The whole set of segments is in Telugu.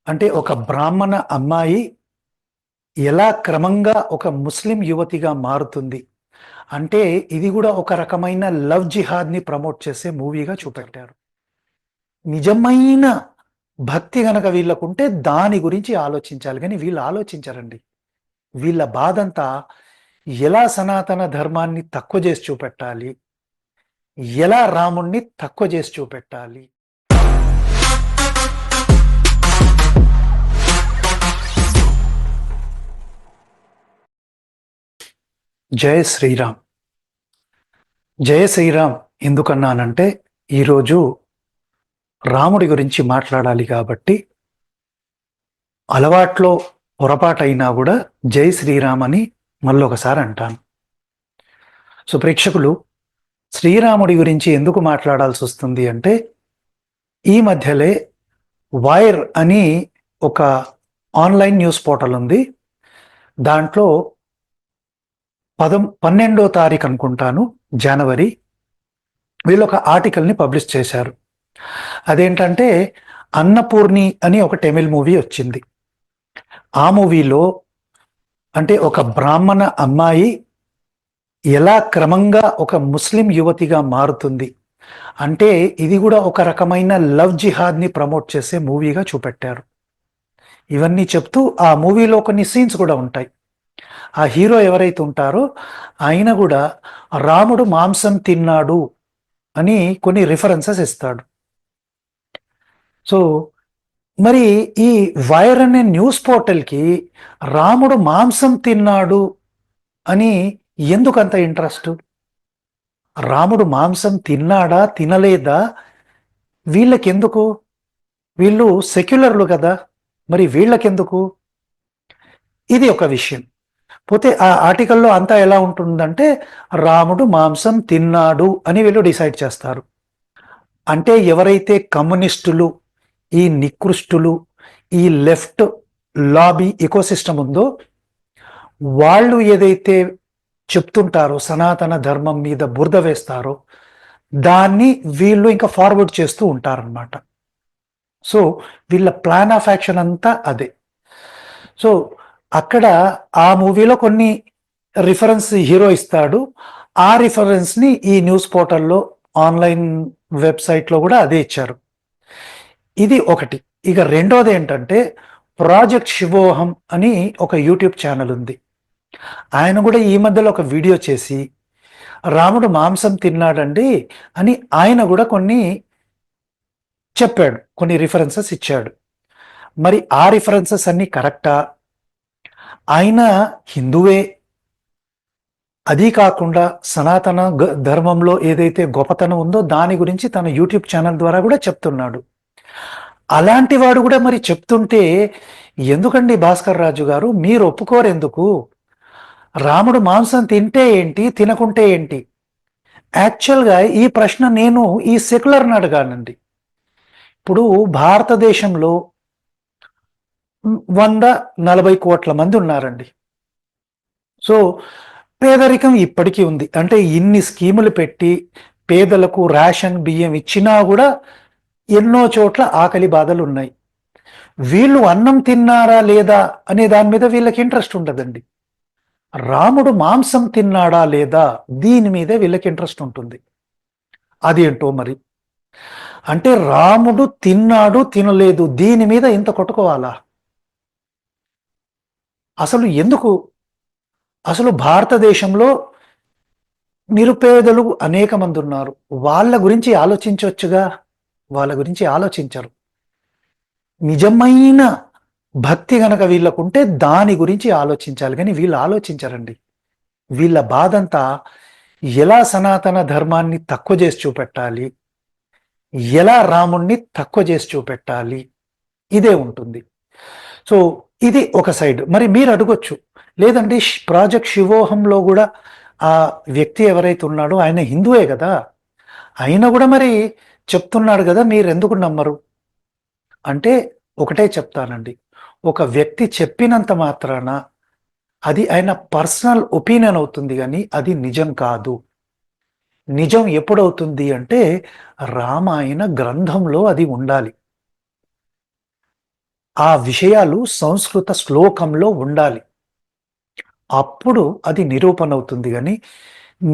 అంటే ఒక బ్రాహ్మణ అమ్మాయి ఎలా క్రమంగా ఒక ముస్లిం యువతిగా మారుతుంది. అంటే ఇది కూడా ఒక రకమైన లవ్ జిహాద్‌ని ప్రమోట్ చేసే మూవీగా చూపెట్టారు. నిజమైన భక్తి గనక వీళ్ళకుంటే దాని గురించి ఆలోచించాలి గానీ వీళ్ళు ఆలోచించరండి. వీళ్ళ బాధంతా ఎలా సనాతన ధర్మాన్ని తక్కువ చేసి చూపెట్టాలి, ఎలా రాముడిని తక్కువ చేసి చూపెట్టాలి. జై శ్రీరామ్. జయ శ్రీరామ్ ఎందుకన్నానంటే ఈరోజు రాముడి గురించి మాట్లాడాలి కాబట్టి అలవాట్లో పొరపాటైనా కూడా జై శ్రీరామ్ అని మళ్ళొకసారి అంటాను. సో ప్రేక్షకులు, శ్రీరాముడి గురించి ఎందుకు మాట్లాడాల్సి వస్తుంది అంటే ఈ మధ్యలే వైర్ అని ఒక ఆన్లైన్ న్యూస్ పోర్టల్ ఉంది. దాంట్లో 12వ తారీఖు అనుకుంటాను, జనవరి, వీళ్ళు ఒక ఆర్టికల్ని పబ్లిష్ చేశారు. అదేంటంటే అన్నపూర్ణి అని ఒక తమిళ్ మూవీ వచ్చింది. ఆ మూవీలో అంటే ఒక బ్రాహ్మణ అమ్మాయి ఎలా క్రమంగా ఒక ముస్లిం యువతిగా మారుతుంది. అంటే ఇది కూడా ఒక రకమైన లవ్ జిహాద్‌ని ప్రమోట్ చేసే మూవీగా చూపెట్టారు. ఇవన్నీ చెప్తూ ఆ మూవీలో కొన్ని సీన్స్ కూడా ఉంటాయి. ఆ హీరో ఎవరైతే ఉంటారో ఆయన కూడా రాముడు మాంసం తిన్నాడు అని కొన్ని రిఫరెన్సెస్ ఇస్తాడు. సో మరి ఈ వైర్ అనే న్యూస్ పోర్టల్కి రాముడు మాంసం తిన్నాడు అని ఎందుకంత ఇంట్రెస్ట్? రాముడు మాంసం తిన్నాడా తినలేదా వీళ్ళకెందుకు? వీళ్ళు సెక్యులర్లు కదా, మరి వీళ్ళకెందుకు? ఇది ఒక విషయం. పోతే ఆ ఆర్టికల్లో అంతా ఎలా ఉంటుందంటే రాముడు మాంసం తిన్నాడు అని వీళ్ళు డిసైడ్ చేస్తారు. అంటే ఎవరైతే కమ్యూనిస్టులు, ఈ నికృష్టులు, ఈ లెఫ్ట్ లాబీ ఎకోసిస్టమ్ ఉందో వాళ్ళు ఏదైతే చెప్తుంటారో సనాతన ధర్మం మీద బురద వేస్తారో దాన్ని వీళ్ళు ఇంకా ఫార్వర్డ్ చేస్తూ ఉంటారనమాట. సో వీళ్ళ ప్లాన్ ఆఫ్ యాక్షన్ అంతా అదే. సో అక్కడ ఆ మూవీలో కొన్ని రిఫరెన్స్ హీరో ఇస్తాడు. ఆ రిఫరెన్స్ని ఈ న్యూస్ పోర్టల్లో ఆన్లైన్ వెబ్సైట్లో కూడా అదే ఇచ్చారు. ఇది ఒకటి. ఇక రెండోది ఏంటంటే ప్రాజెక్ట్ శివోహం అని ఒక యూట్యూబ్ ఛానల్ ఉంది. ఆయన కూడా ఈ మధ్యలో ఒక వీడియో చేసి రాముడు మాంసం తిన్నాడండి అని ఆయన కూడా కొన్ని చెప్పాడు, కొన్ని రిఫరెన్సెస్ ఇచ్చాడు. మరి ఆ రిఫరెన్సెస్ అన్ని కరెక్టా? ఆయన హిందువే, అది కాకుండా సనాతన ధర్మంలో ఏదైతే గొప్పతనం ఉందో దాని గురించి తన యూట్యూబ్ ఛానల్ ద్వారా కూడా చెప్తున్నాడు. అలాంటి వాడు కూడా మరి చెప్తుంటే ఎందుకండి భాస్కర్ రాజు గారు మీరు ఒప్పుకోరు ఎందుకు? రాముడు మాంసం తింటే ఏంటి, తినకుంటే ఏంటి? యాక్చువల్గా ఈ ప్రశ్న నేను ఈ సెక్యులర్ని అడగానండి. ఇప్పుడు భారతదేశంలో 140 కోట్ల మంది ఉన్నారండి. సో పేదరికం ఇప్పటికీ ఉంది. అంటే ఇన్ని స్కీములు పెట్టి పేదలకు రేషన్ బియ్యం ఇచ్చినా కూడా ఎన్నో చోట్ల ఆకలి బాధలు ఉన్నాయి. వీళ్ళు అన్నం తిన్నారా లేదా అనే దాని మీద వీళ్ళకి ఇంట్రెస్ట్ ఉండదండి. రాముడు మాంసం తిన్నాడా లేదా దీని మీదే వీళ్ళకి ఇంట్రెస్ట్ ఉంటుంది. అదేంటో మరి. అంటే రాముడు తిన్నాడు తినలేదు దీని మీద ఇంత కొట్టుకోవాలా? అసలు ఎందుకు? అసలు భారతదేశంలో నిరుపేదలు అనేక మంది ఉన్నారు. వాళ్ళ గురించి ఆలోచించవచ్చుగా, వాళ్ళ గురించి ఆలోచించరు. నిజమైన భక్తి గనక వీళ్ళకుంటే దాని గురించి ఆలోచించాలి కానీ వీళ్ళు ఆలోచించరండి. వీళ్ళ బాధంతా ఎలా సనాతన ధర్మాన్ని తక్కువ చేసి చూపెట్టాలి, ఎలా రాముణ్ణి తక్కువ చేసి చూపెట్టాలి, ఇదే ఉంటుంది. సో ఇది ఒక సైడ్. మరి మీరు అడగొచ్చు, లేదండి ప్రాజెక్ట్ శివోహంలో కూడా ఆ వ్యక్తి ఎవరైతే ఉన్నాడో ఆయన హిందువే కదా, ఆయన కూడా మరి చెప్తున్నాడు కదా, మీరు ఎందుకు నమ్మరు అంటే ఒకటే చెప్తానండి. ఒక వ్యక్తి చెప్పినంత మాత్రాన అది ఆయన పర్సనల్ ఒపీనియన్ అవుతుంది కానీ అది నిజం కాదు. నిజం ఎప్పుడవుతుంది అంటే రామాయణ గ్రంథంలో అది ఉండాలి. ఆ విషయాలు సంస్కృత శ్లోకంలో ఉండాలి. అప్పుడు అది నిరూపణ అవుతుంది గాని,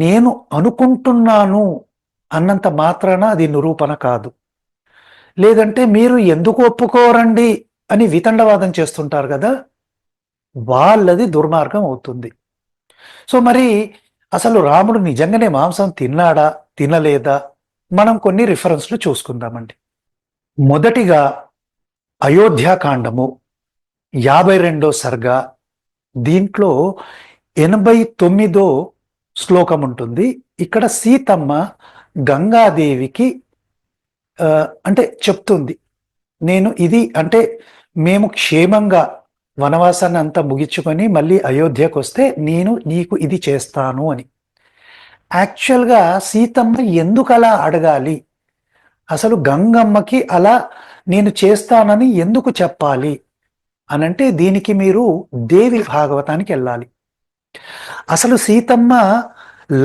నేను అనుకుంటున్నాను అన్నంత మాత్రాన అది నిరూపణ కాదు. లేదంటే మీరు ఎందుకు ఒప్పుకోరండి అని వితండవాదం చేస్తుంటారు కదా! వాళ్ళది దుర్మార్గం అవుతుంది. సో, మరి అసలు రాముడు నిజంగానే మాంసం తిన్నాడా? తినలేదా? మనం కొన్ని రిఫరెన్స్‌లు చూసుకుందామండి. మొదటిగా అయోధ్యాకాండము 52 సర్గ, దీంట్లో 89 శ్లోకం ఉంటుంది. ఇక్కడ సీతమ్మ గంగాదేవికి అంటే చెప్తుంది. నేను ఇది అంటే మేము క్షేమంగా వనవాసాన్ని అంతా ముగించుకొని మళ్ళీ అయోధ్యకొస్తే నేను నీకు ఇది చేస్తాను అని. యాక్చువల్‌గా సీతమ్మ ఎందుకలా అడగాలి? అసలు గంగమ్మకి అలా నేను చేస్తానని ఎందుకు చెప్పాలి? అనంటే దీనికి మీరు దేవి భాగవతానికెళ్ళాలి. అసలు సీతమ్మ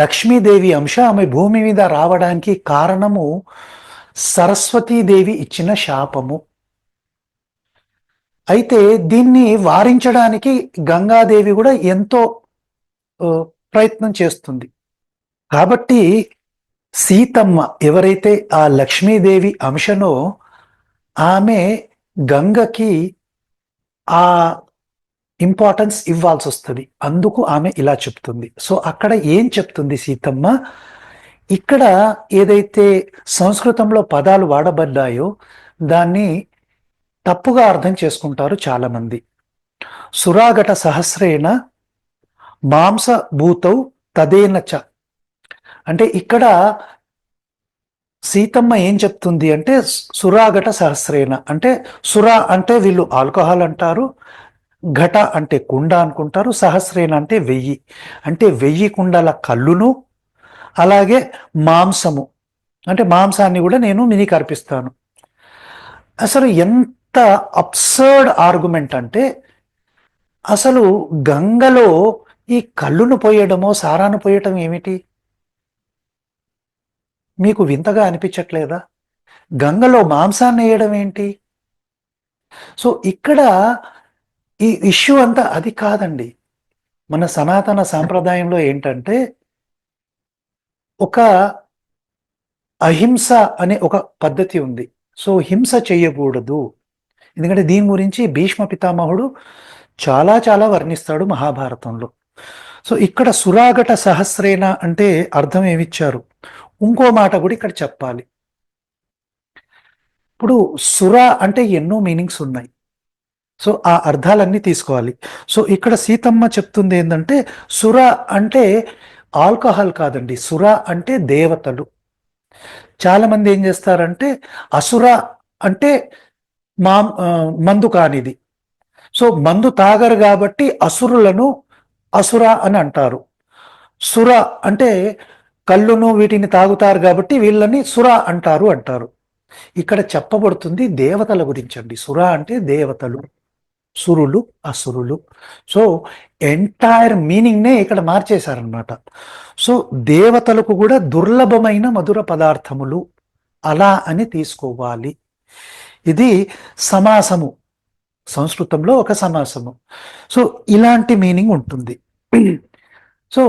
లక్ష్మీదేవి అంశ. ఆమె భూమి మీద రావడానికి కారణము సరస్వతీదేవి ఇచ్చిన శాపము. అయితే దీన్ని వారించడానికి గంగాదేవి కూడా ఎంతో ప్రయత్నం చేస్తుంది. కాబట్టి సీతమ్మ ఎవరైతే ఆ లక్ష్మీదేవి అంశనో ఆమె గంగకి ఆ ఇంపార్టెన్స్ ఇవ్వాల్సి వస్తుంది. అందుకు ఆమె ఇలా చెప్తుంది. సో అక్కడ ఏం చెప్తుంది సీతమ్మ? ఇక్కడ ఏదైతే సంస్కృతంలో పదాలు వాడబడ్డాయో దాన్ని తప్పుగా అర్థం చేసుకుంటారు చాలామంది. సురాగట సహస్రేణ మాంసభూతౌ తదేన చ అంటే ఇక్కడ సీతమ్మ ఏం చెప్తుంది అంటే సురాగట సహస్రేణ అంటే సురా అంటే వీళ్ళు ఆల్కహాల్ అంటారు, ఘట అంటే కుండ అనుకుంటారు, సహస్రేణ అంటే 1000 అంటే 1000 కుండల కళ్ళును అలాగే మాంసము అంటే మాంసాన్ని కూడా నేను మీకు అర్పిస్తాను. అసలు ఎంత అబ్సర్డ్ ఆర్గ్యుమెంట్ అంటే అసలు గంగలో ఈ కళ్ళును పోయడమో సారాను పోయటం ఏమిటి? మీకు వింతగా అనిపించట్లేదా? గంగలో మాంసాన్ని వేయడం ఏంటి? సో ఇక్కడ ఈ ఇష్యూ అంతా అది కాదండి. మన సనాతన సాంప్రదాయంలో ఏంటంటే ఒక అహింస అనే ఒక పద్ధతి ఉంది. సో హింస చేయకూడదు. ఎందుకంటే దీని గురించి భీష్మ పితామహుడు చాలా చాలా వర్ణిస్తాడు మహాభారతంలో. సో ఇక్కడ సురాగట సహస్రేన అంటే అర్థం ఏమిచ్చారు? ఇంకో మాట కూడా ఇక్కడ చెప్పాలి. ఇప్పుడు సుర అంటే ఎన్నో మీనింగ్స్ ఉన్నాయి. సో ఆ అర్థాలన్నీ తీసుకోవాలి. సో ఇక్కడ సీతమ్మ చెప్తుంది ఏంటంటే సుర అంటే ఆల్కహాల్ కాదండి. సుర అంటే దేవతలు. చాలా మంది ఏం చేస్తారంటే అసుర అంటే మందు కానిది. సో మందు తాగరు కాబట్టి అసురులను అసుర అని అంటారు. సుర అంటే కళ్ళును వీటిని తాగుతారు కాబట్టి వీళ్ళని సుర అంటారు. ఇక్కడ చెప్పబడుతుంది దేవతల గురించండి. సుర అంటే దేవతలు, సురులు, అసురులు. సో ఎంటైర్ మీనింగ్నే ఇక్కడ మార్చేశారనమాట. సో దేవతలకు కూడా దుర్లభమైన మధుర పదార్థములు అలా అని తీసుకోవాలి. ఇది సమాసము, సంస్కృతంలో ఒక సమాసము. సో ఇలాంటి మీనింగ్ ఉంటుంది. సో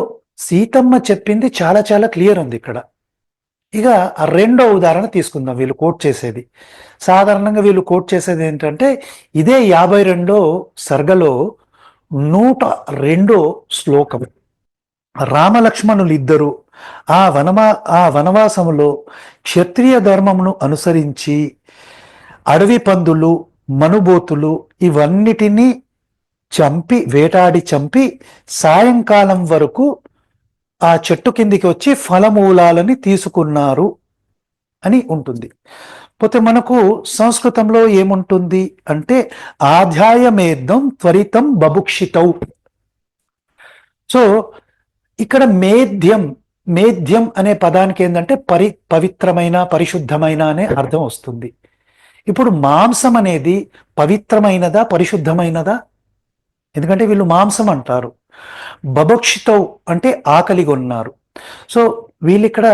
సీతమ్మ చెప్పింది చాలా చాలా క్లియర్ ఉంది ఇక్కడ. ఇక రెండో ఉదాహరణ తీసుకుందాం. వీళ్ళు కోట్ చేసేది సాధారణంగా వీళ్ళు కోట్ చేసేది ఏంటంటే ఇదే 52 సర్గలో 102 శ్లోకం. రామలక్ష్మణులు ఇద్దరు ఆ వనవాసములో క్షత్రియ ధర్మమును అనుసరించి అడవి పందులు, మనుబోతులు ఇవన్నిటినీ వేటాడి చంపి సాయంకాలం వరకు ఆ చెట్టు కిందికి వచ్చి ఫలమూలాలని తీసుకున్నారు అని ఉంటుంది. పోతే మనకు సంస్కృతంలో ఏముంటుంది అంటే ఆధ్యాయమేద్దం త్వరితం బభుక్షితౌ. సో ఇక్కడ మేధ్యం అనే పదానికి ఏంటంటే పవిత్రమైన, పరిశుద్ధమైన అనే అర్థం వస్తుంది. ఇప్పుడు మాంసం అనేది పవిత్రమైనదా, పరిశుద్ధమైనదా? ఎందుకంటే వీళ్ళు మాంసం అంటారు. బభక్షితౌ అంటే ఆకలిగొన్నారు. సో వీళ్ళిక్కడ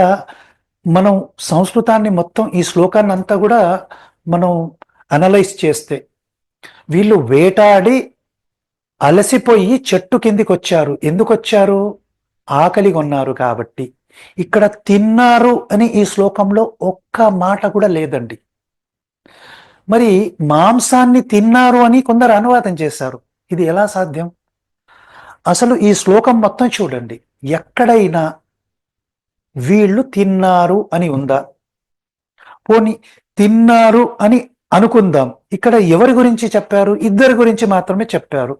మనం సంస్కృతాన్ని మొత్తం ఈ శ్లోకాన్ని అంతా కూడా మనం అనలైజ్ చేస్తే వీళ్ళు వేటాడి అలసిపోయి చెట్టు కిందికి వచ్చారు. ఎందుకు వచ్చారు? ఆకలి కొన్నారు కాబట్టి. ఇక్కడ తిన్నారు అని ఈ శ్లోకంలో ఒక్క మాట కూడా లేదండి. మరి మాంసాన్ని తిన్నారు అని కొందరు అనువాదం చేశారు. ఇది ఎలా సాధ్యం? అసలు ఈ శ్లోకం మొత్తం చూడండి, ఎక్కడైనా వీళ్ళు తిన్నారు అని ఉందా? పోని తిన్నారు అని అనుకుందాం, ఇక్కడ ఎవరి గురించి చెప్పారు? ఇద్దరి గురించి మాత్రమే చెప్పారు,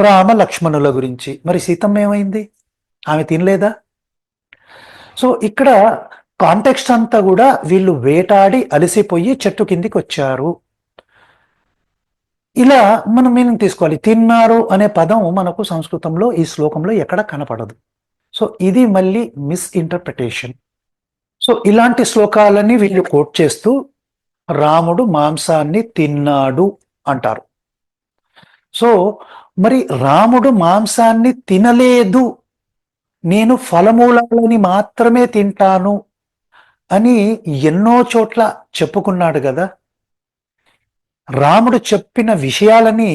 రామ లక్ష్మణుల గురించి. మరి సీతమ్మ ఏమైంది? ఆమె తినలేదా? సో ఇక్కడ కాంటెక్స్ట్ అంతా కూడా వీళ్ళు వేటాడి అలసిపోయి చెట్టు కిందికి వచ్చారు, ఇలా మనం మీనింగ్ తీసుకోవాలి. తిన్నారు అనే పదం మనకు సంస్కృతంలో ఈ శ్లోకంలో ఎక్కడ కనపడదు. సో ఇది మళ్ళీ మిస్ఇంటర్ప్రిటేషన్. సో ఇలాంటి శ్లోకాలని వీళ్ళు కోట్ చేస్తూ రాముడు మాంసాన్ని తిన్నాడు అంటారు. సో మరి రాముడు మాంసాన్ని తినలేదు, నేను ఫలమూలాలని మాత్రమే తింటాను అని ఎన్నో చోట్ల చెప్పుకున్నాడు కదా. రాముడు చెప్పిన విషయాలని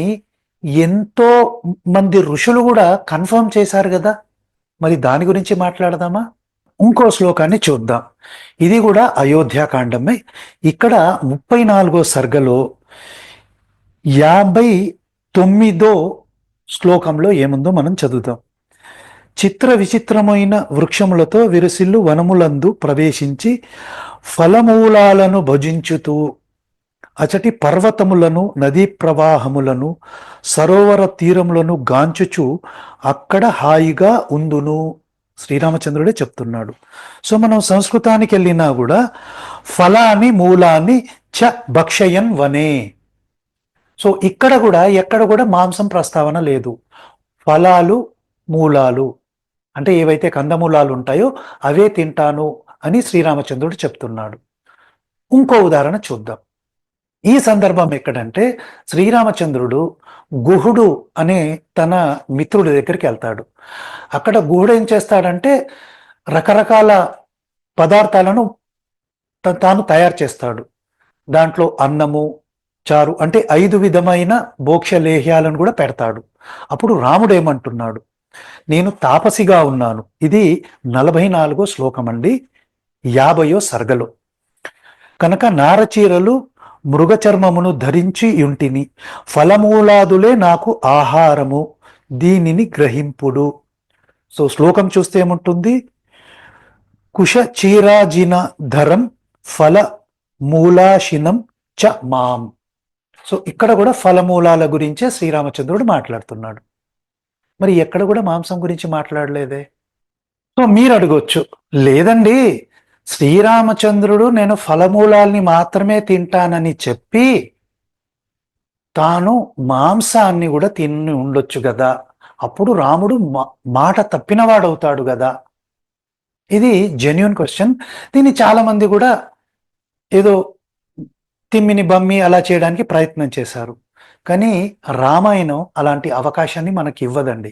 ఎంతో మంది ఋషులు కూడా కన్ఫర్మ్ చేశారు కదా. మరి దాని గురించి మాట్లాడదామా? ఇంకో శ్లోకాన్ని చూద్దాం. ఇది కూడా అయోధ్యాకాండమే. ఇక్కడ 34వ సర్గలో 59వ శ్లోకంలో ఏముందో మనం చదువుదాం. చిత్ర విచిత్రమైన వృక్షములతో విరసిల్లు వనములందు ప్రవేశించి ఫలమూలాలను భుజించుతూ అచటి పర్వతములను, నదీ ప్రవాహములను, సరోవర తీరములను గాంచుచు అక్కడ హాయిగా ఉందును. శ్రీరామచంద్రుడే చెప్తున్నాడు. సో మనం సంస్కృతానికి వెళ్ళినా కూడా ఫలాన్ని మూలాన్ని చ భక్షయన్ వనే. సో ఇక్కడ కూడా ఎక్కడ కూడా మాంసం ప్రస్తావన లేదు. ఫలాలు, మూలాలు అంటే ఏవైతే కందమూలాలు ఉంటాయో అవే తింటాను అని శ్రీరామచంద్రుడు చెప్తున్నాడు. ఇంకో ఉదాహరణ చూద్దాం. ఈ సందర్భం ఎక్కడంటే శ్రీరామచంద్రుడు గుహుడు అనే తన మిత్రుడి దగ్గరికి వెళ్తాడు. అక్కడ గుహుడు ఏం చేస్తాడంటే రకరకాల పదార్థాలను తాను తయారు చేస్తాడు. దాంట్లో అన్నము, చారు అంటే 5 విధమైన భోక్ష్యలేహ్యాలను కూడా పెడతాడు. అప్పుడు రాముడు ఏమంటున్నాడు? నేను తాపసిగా ఉన్నాను. ఇది 44వ శ్లోకం అండి, 50వ సర్గలో. కనుక నారచీరలు మృగచర్మమును ధరించి యుంటిని, ఫలమూలాదులే నాకు ఆహారము, దీనిని గ్రహింపుడు. సో శ్లోకం చూస్తే ఏముంటుంది? కుశ చీరాజిన ధరం ఫల మూలాశినం చ మాం. సో ఇక్కడ కూడా ఫలమూలాల గురించే శ్రీరామచంద్రుడు మాట్లాడుతున్నాడు. మరి ఎక్కడ కూడా మాంసం గురించి మాట్లాడలేదే. సో మీరు అడగొచ్చు, లేదండి శ్రీరామచంద్రుడు నేను ఫలమూలాల్ని మాత్రమే తింటానని చెప్పి తాను మాంసాన్ని కూడా తిని ఉండొచ్చు కదా, అప్పుడు రాముడు మాట తప్పినవాడవుతాడు కదా. ఇది జెన్యూన్ క్వశ్చన్. దీన్ని చాలా మంది కూడా ఏదో తిమ్మిని బమ్మి అలా చేయడానికి ప్రయత్నం చేశారు. కానీ రామాయణం అలాంటి అవకాశాన్ని మనకి ఇవ్వదండి.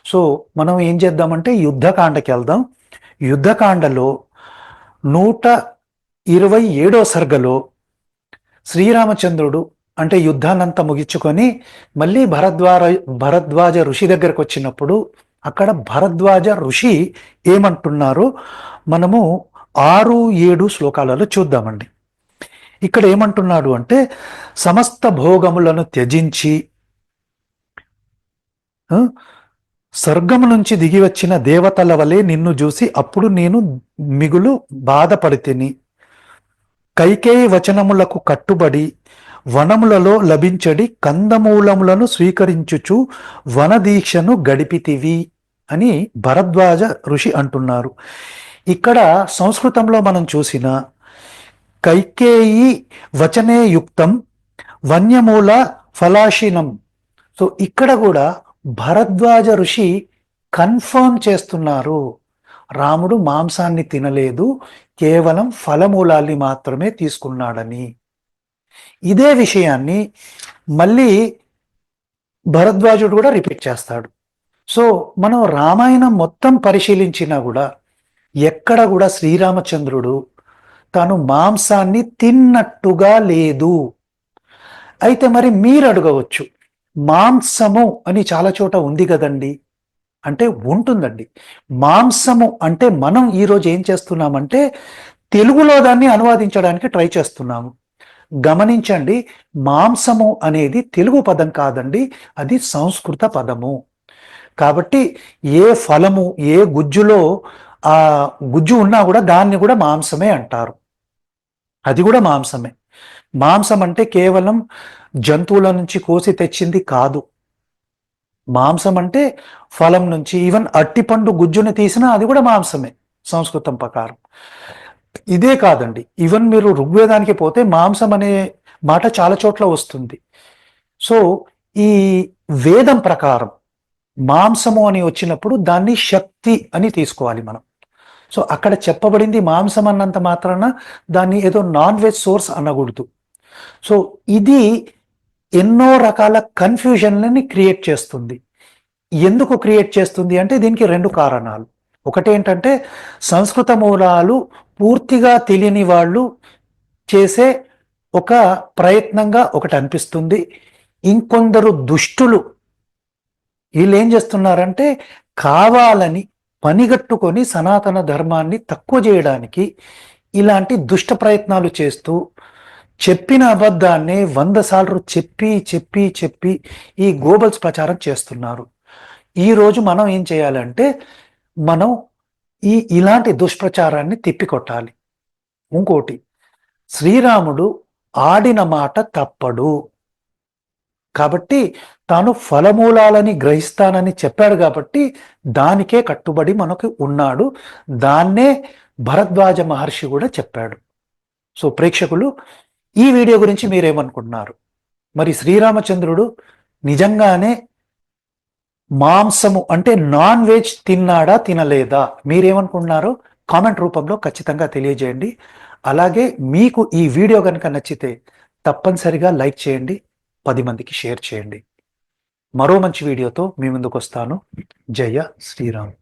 సో మనం ఏం చేద్దామంటే యుద్ధకాండకి వెళ్దాం. యుద్ధకాండలో 127వ సర్గలో శ్రీరామచంద్రుడు అంటే యుద్ధాన్నంతా ముగించుకొని మళ్ళీ భరద్వాజ ఋషి దగ్గరకు వచ్చినప్పుడు అక్కడ భరద్వాజ ఋషి ఏమంటున్నారో మనము 6-7 శ్లోకాలలో చూద్దామండి. ఇక్కడ ఏమంటున్నాడు అంటే, సమస్త భోగములను త్యజించి స్వర్గము నుంచి దిగి వచ్చిన దేవతల వలె నిన్ను చూసి అప్పుడు నేను మిగులు బాధపడితిని. కైకేయి వచనములకు కట్టుబడి వనములలో లభించడి కందమూలములను స్వీకరించుచు వనదీక్షను గడిపితివి అని భరద్వాజ ఋషి అంటున్నారు. ఇక్కడ సంస్కృతంలో మనం చూసిన కైకేయి వచనే యుక్తం వన్యమూల ఫలాశినం. సో ఇక్కడ కూడా భరద్వాజ ఋషి కన్ఫర్మ్ చేస్తున్నారు, రాముడు మాంసాన్ని తినలేదు, కేవలం ఫలమూలాల్ని మాత్రమే తీసుకున్నాడని. ఇదే విషయాన్ని మళ్ళీ భరద్వాజుడు కూడా రిపీట్ చేస్తాడు. సో మనం రామాయణం మొత్తం పరిశీలించినా కూడా ఎక్కడ కూడా శ్రీరామచంద్రుడు తాను మాంసాన్ని తిన్నట్టుగా లేదు. అయితే మరి మీరు అడగవచ్చు, మాంసము అని చాలా చోట ఉంది కదండి అంటే ఉంటుందండి. మాంసము అంటే మనం ఈరోజు ఏం చేస్తున్నామంటే తెలుగులో దాన్ని అనువాదించడానికి ట్రై చేస్తున్నాము. గమనించండి, మాంసము అనేది తెలుగు పదం కాదండి, అది సంస్కృత పదము. కాబట్టి ఏ ఫలము, ఏ గుజ్జులో ఆ గుజ్జు ఉన్నా కూడా దాన్ని కూడా మాంసమే అంటారు. అది కూడా మాంసమే. మాంసం అంటే కేవలం జంతువుల నుంచి కోసి తెచ్చింది కాదు. మాంసం అంటే ఫలం నుంచి, ఈవెన్ అట్టిపండు గుజ్జుని తీసినా అది కూడా మాంసమే సంస్కృతం ప్రకారం. ఇదే కాదండి, ఈవెన్ మీరు ఋగ్వేదానికి పోతే మాంసం అనే మాట చాలా చోట్ల వస్తుంది. సో ఈ వేదం ప్రకారం మాంసము అని వచ్చినప్పుడు దాన్ని శక్తి అని తీసుకోవాలి మనం. సో అక్కడ చెప్పబడింది మాంసం అన్నంత మాత్రాన దాన్ని ఏదో నాన్ వెజ్ సోర్స్ అనకూడదు. సో ఇది ఎన్నో రకాల కన్ఫ్యూజన్లని క్రియేట్ చేస్తుంది. ఎందుకు క్రియేట్ చేస్తుంది అంటే దీనికి రెండు కారణాలు. ఒకటేంటంటే సంస్కృత మూలాలు పూర్తిగా తెలియని వాళ్ళు చేసే ఒక ప్రయత్నంగా ఒకటి అనిపిస్తుంది. ఇంకొందరు దుష్టులు వీళ్ళు ఏం చేస్తున్నారంటే కావాలని పనిగట్టుకొని సనాతన ధర్మాన్ని తక్కువ చేయడానికి ఇలాంటి దుష్ట ప్రయత్నాలు చేస్తూ చెప్పిన అబద్ధాన్ని 100 సార్లు చెప్పి చెప్పి చెప్పి ఈ గోబల్స్ ప్రచారం చేస్తున్నారు. ఈరోజు మనం ఏం చేయాలంటే మనం ఇలాంటి దుష్ప్రచారాన్ని తిప్పికొట్టాలి. ఇంకోటి, శ్రీరాముడు ఆడిన మాట తప్పడు కాబట్టి తాను ఫలమూలాలని గ్రహిస్తానని చెప్పాడు కాబట్టి దానికే కట్టుబడి మనకు ఉన్నాడు. దాన్నే భరద్వాజ మహర్షి కూడా చెప్పాడు. సో ప్రేక్షకులు, ఈ వీడియో గురించి మీరేమనుకుంటున్నారు? మరి శ్రీరామచంద్రుడు నిజంగానే మాంసము అంటే నాన్ వెజ్ తిన్నాడా తినలేదా? మీరేమనుకుంటున్నారో కామెంట్ రూపంలో ఖచ్చితంగా తెలియజేయండి. అలాగే మీకు ఈ వీడియో కనుక నచ్చితే తప్పనిసరిగా లైక్ చేయండి, 10 మందికి షేర్ చేయండి. మరో మంచి వీడియోతో మీ ముందుకు వస్తాను. జయ శ్రీరామ్.